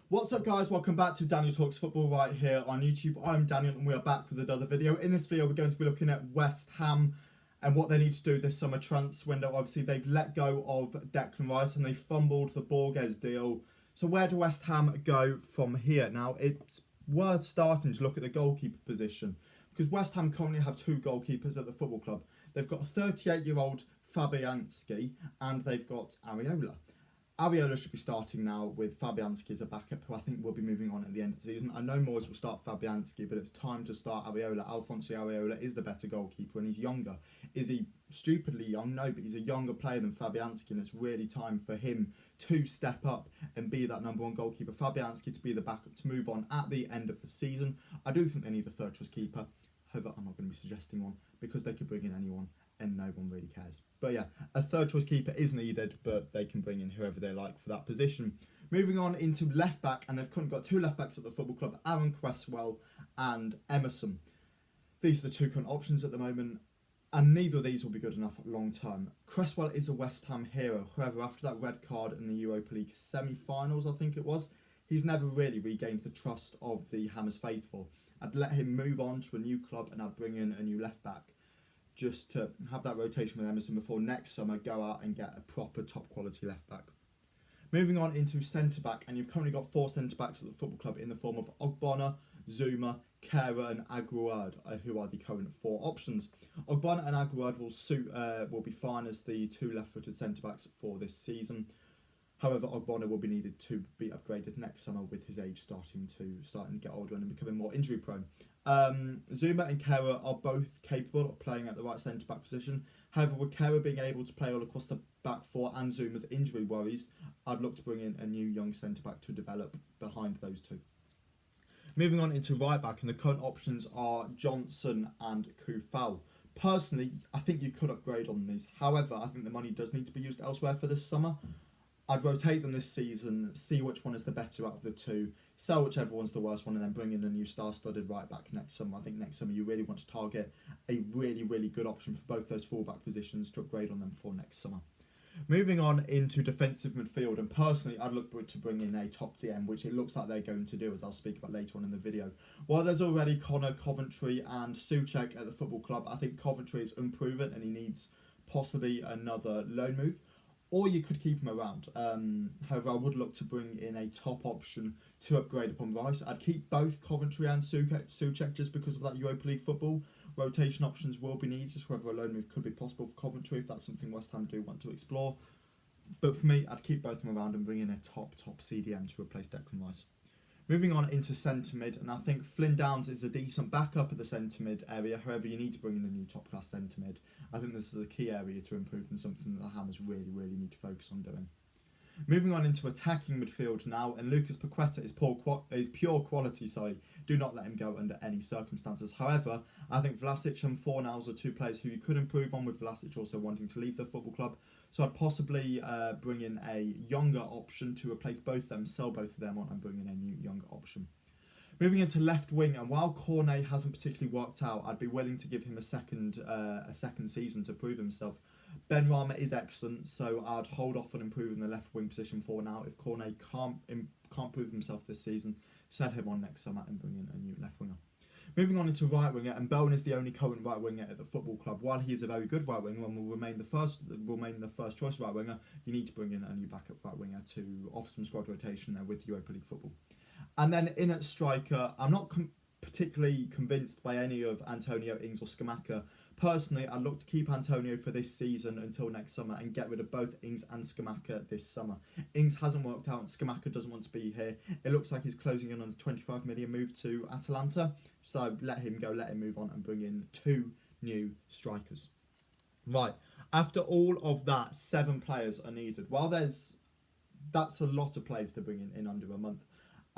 What's up guys, welcome back to Daniel Talks Football right here on YouTube. I'm Daniel and we are back with another video. In this video we're going to be looking at West Ham and what they need to do this summer transfer window. Obviously they've let go of Declan Rice and they fumbled the Borges deal. So where do West Ham go from here? Now it's worth starting to look at the goalkeeper position because West Ham currently have two goalkeepers at the football club. They've got a 38-year-old Fabianski and they've got Areola. Areola should be starting now with Fabianski as a backup, who I think will be moving on at the end of the season. I know Moyes will start Fabianski, but it's time to start Areola. Alphonso Areola is the better goalkeeper and he's younger. Is he stupidly young? No, but he's a younger player than Fabianski and it's really time for him to step up and be that number one goalkeeper. Fabianski to be the backup to move on at the end of the season. I do think they need a third choice keeper. However, I'm not going to be suggesting one because they could bring in anyone and no one really cares. But yeah, a third choice keeper is needed, but they can bring in whoever they like for that position. Moving on into left back, and they've currently got two left backs at the football club, Aaron Cresswell and Emerson. These are the two current options at the moment, and neither of these will be good enough long term. Cresswell is a West Ham hero. However, after that red card in the Europa League semi-finals, I think it was, he's never really regained the trust of the Hammers faithful. I'd let him move on to a new club and I'd bring in a new left back, just to have that rotation with Emerson before next summer go out and get a proper top quality left back. Moving on into centre back, and you've currently got four centre backs at the football club in the form of Ogbonna, Zuma, Kera and Aguerd, who are the current four options. Ogbonna and Aguerd will be fine as the two left-footed centre backs for this season. However, Ogbonna will be needed to be upgraded next summer with his age starting to get older and becoming more injury prone. Zuma and Kera are both capable of playing at the right centre-back position. However, with Kera being able to play all across the back four and Zuma's injury worries, I'd look to bring in a new young centre-back to develop behind those two. Moving on into right-back, and the current options are Johnson and Kufal. Personally, I think you could upgrade on these. However, I think the money does need to be used elsewhere for this summer. I'd rotate them this season, see which one is the better out of the two, sell whichever one's the worst one, and then bring in a new star-studded right-back next summer. I think next summer you really want to target a really, really good option for both those full-back positions to upgrade on them for next summer. Moving on into defensive midfield, and personally I'd look to bring in a top DM, which it looks like they're going to do, as I'll speak about later on in the video. While there's already Connor, Coventry and Souček at the football club, I think Coventry is unproven and he needs possibly another loan move. Or you could keep him around. However, I would look to bring in a top option to upgrade upon Rice. I'd keep both Coventry and Souček just because of that Europa League football. Rotation options will be needed, however a loan move could be possible for Coventry if that's something West Ham do want to explore. But for me, I'd keep both of them around and bring in a top CDM to replace Declan Rice. Moving on into centre mid, and I think Flynn Downs is a decent backup at the centre mid area. However, you need to bring in a new top class centre mid. I think this is a key area to improve and something that the Hammers really, really need to focus on doing. Moving on into attacking midfield now, and Lucas Paqueta is pure quality. Do not let him go under any circumstances. However, I think Vlasic and Fornals are two players who you could improve on, with Vlasic also wanting to leave the football club. So I'd possibly bring in a younger option to replace both of them, sell both of them on and bring in a new younger option. Moving into left wing, and while Cornet hasn't particularly worked out, I'd be willing to give him a second season to prove himself. Ben Rama is excellent, so I'd hold off on improving the left wing position for now. If Cornet can't prove himself this season, sell him on next summer and bring in a new left winger. Moving on into right winger, and Bowen is the only current right winger at the football club. While he is a very good right winger and will remain the first choice right winger, you need to bring in a new backup right winger to offer some squad rotation there with Europa League football. And then in at striker, I'm not particularly convinced by any of Antonio, Ings or Scamacca. Personally, I'd look to keep Antonio for this season until next summer and get rid of both Ings and Scamacca this summer. Ings hasn't worked out and Scamacca doesn't want to be here. It looks like he's closing in on a 25 million move to Atalanta. So let him go, let him move on and bring in two new strikers. Right, after all of that, 7 players are needed. While that's a lot of players to bring in under a month.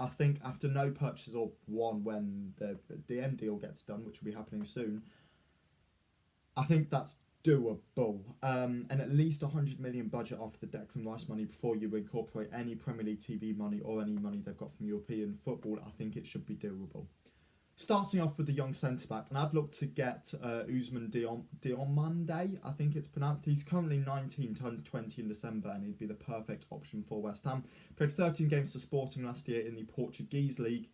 I think after no purchases or one when the DM deal gets done, which will be happening soon, I think that's doable. And at least 100 million budget after the Declan Rice money before you incorporate any Premier League TV money or any money they've got from European football, I think it should be doable. Starting off with the young centre-back, and I'd look to get Ousmane Diomande, I think it's pronounced. He's currently 19, turned 20 in December, and he'd be the perfect option for West Ham. Played 13 games for Sporting last year in the Portuguese league,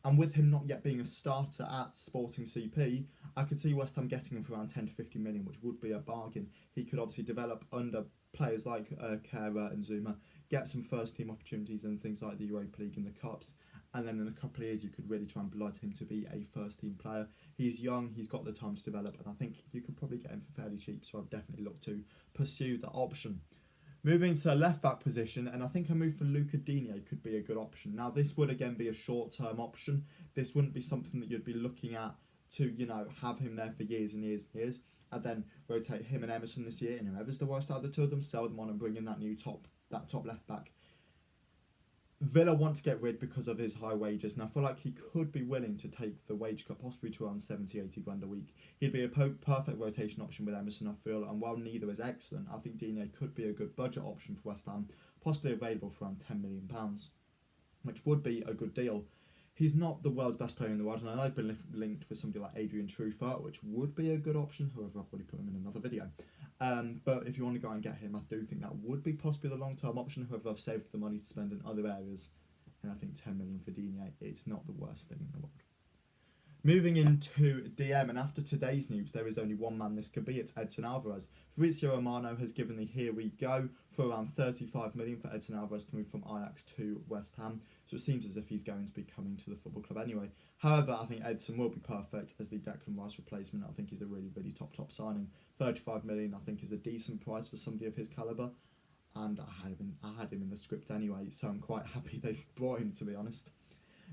and with him not yet being a starter at Sporting CP, I could see West Ham getting him for around 10 to 15 million, which would be a bargain. He could obviously develop under players like Kera and Zuma, get some first-team opportunities in things like the Europa League and the Cups, and then in a couple of years you could really try and blood him to be a first-team player. He's young, he's got the time to develop, and I think you could probably get him for fairly cheap, so I've definitely looked to pursue that option. Moving to the left-back position, and I think a move for Luca Digne could be a good option. Now, this would again be a short-term option. This wouldn't be something that you'd be looking at to, have him there for years and years and years, and then rotate him and Emerson this year, and whoever's the worst out of the two of them, sell them on and bring in that top left-back. Villa want to get rid because of his high wages, and I feel like he could be willing to take the wage cut possibly to around 70-80 grand a week. He'd be a perfect rotation option with Emerson, I feel, and while neither is excellent, I think Digne could be a good budget option for West Ham, possibly available for around £10 million, which would be a good deal. He's not the world's best player in the world, and I know I've been linked with somebody like Adrian Truffert, which would be a good option, however I've already put him in another video. But if you want to go and get him, I do think that would be possibly the long-term option. However, I've saved the money to spend in other areas, and I think 10 million for Digne, it's not the worst thing in the world. Moving into DM, and after today's news, there is only one man this could be. It's Edson Alvarez. Fabrizio Romano has given the here we go for around 35 million for Edson Alvarez to move from Ajax to West Ham. So it seems as if he's going to be coming to the football club anyway. However, I think Edson will be perfect as the Declan Rice replacement. I think he's a really, really top signing. 35 million, I think, is a decent price for somebody of his calibre. And I had him in the script anyway, so I'm quite happy they've brought him, to be honest.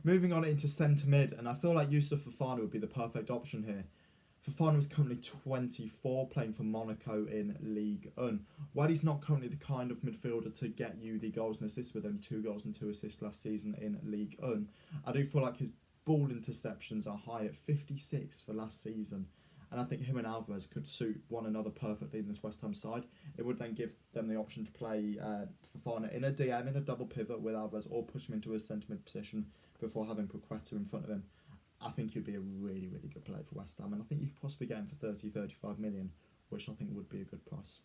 Moving on into centre mid, and I feel like Youssouf Fofana would be the perfect option here. Fofana is currently 24, playing for Monaco in Ligue 1. While he's not currently the kind of midfielder to get you the goals and assists, with only 2 goals and 2 assists last season in Ligue 1, I do feel like his ball interceptions are high at 56 for last season. And I think him and Alvarez could suit one another perfectly in this West Ham side. It would then give them the option to play Fofana in a DM, in a double pivot with Alvarez, or push him into a centre mid position before having Paqueta in front of him. I think he'd be a really, really good player for West Ham, and I think you could possibly get him for 30-35 million, which I think would be a good price.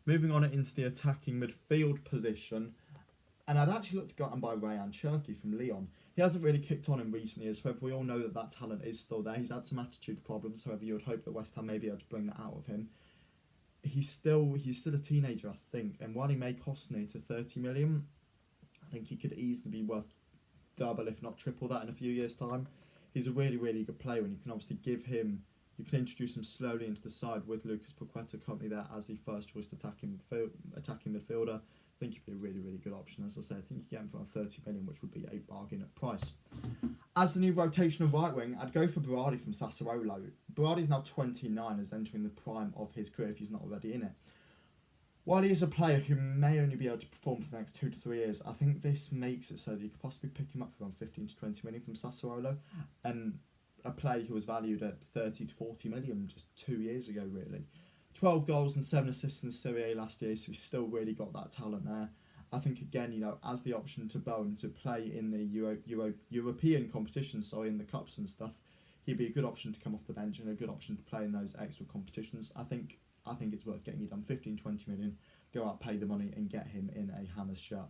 Moving on into the attacking midfield position, and I'd actually look to go out and buy Rayan Cherki from Lyon. He hasn't really kicked on in recent years, however we all know that talent is still there. He's had some attitude problems, however you would hope that West Ham may be able to bring that out of him. He's still a teenager, I think, and while he may cost near to 30 million, I think he could easily be worth double, if not triple that in a few years' time. He's a really, really good player, and you can obviously you can introduce him slowly into the side with Lucas Paqueta currently there as the first choice attacking midfielder. I think he'd be a really, really good option. As I say, I think you get him for 30 million, which would be a bargain at price. As the new rotational right wing, I'd go for Vardy from Sassuolo. Vardy's now 29, is entering the prime of his career if he's not already in it. While he is a player who may only be able to perform for the next 2 to 3 years, I think this makes it so that you could possibly pick him up for around 15 to 20 million from Sassuolo, and a player who was valued at 30 to 40 million just 2 years ago, really. 12 goals and 7 assists in Serie A last year, so he's still really got that talent there. I think, again, as the option to Bowen to play in the European competitions, so in the Cups and stuff, he'd be a good option to come off the bench and a good option to play in those extra competitions. I think it's worth getting. You done 15-20 million, go out, pay the money, and get him in a Hammers shirt.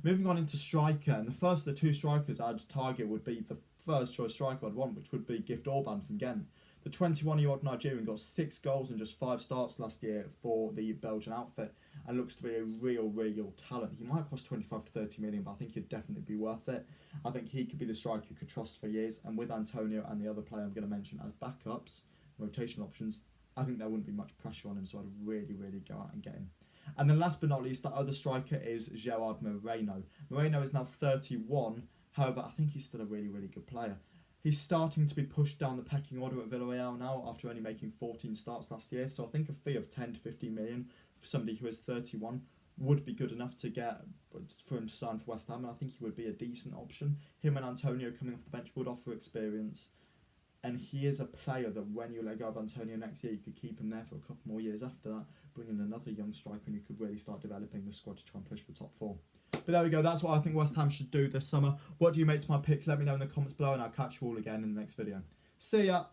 Moving on into striker, and the first of the 2 strikers I'd target would be the first choice striker I'd want, which would be Gift Orban from Ghent. The 21-year-old Nigerian got 6 goals and just 5 starts last year for the Belgian outfit, and looks to be a real talent. He might cost 25 to 30 million, but I think he'd definitely be worth it. I think he could be the striker you could trust for years, and with Antonio and the other player I'm going to mention as backups, rotation options, I think there wouldn't be much pressure on him, so I'd really go out and get him. And then last but not least, that other striker is Gerard Moreno. Moreno is now 31, however, I think he's still a really good player. He's starting to be pushed down the pecking order at Villarreal now after only making 14 starts last year, so I think a fee of 10 to 15 million for somebody who is 31 would be good enough to get for him to sign for West Ham, and I think he would be a decent option. Him and Antonio coming off the bench would offer experience, And he is a player that when you let go of Antonio next year, you could keep him there for a couple more years after that, bring in another young striker, and you could really start developing the squad to try and push for top 4. But there we go, that's what I think West Ham should do this summer. What do you make to my picks? Let me know in the comments below, and I'll catch you all again in the next video. See ya!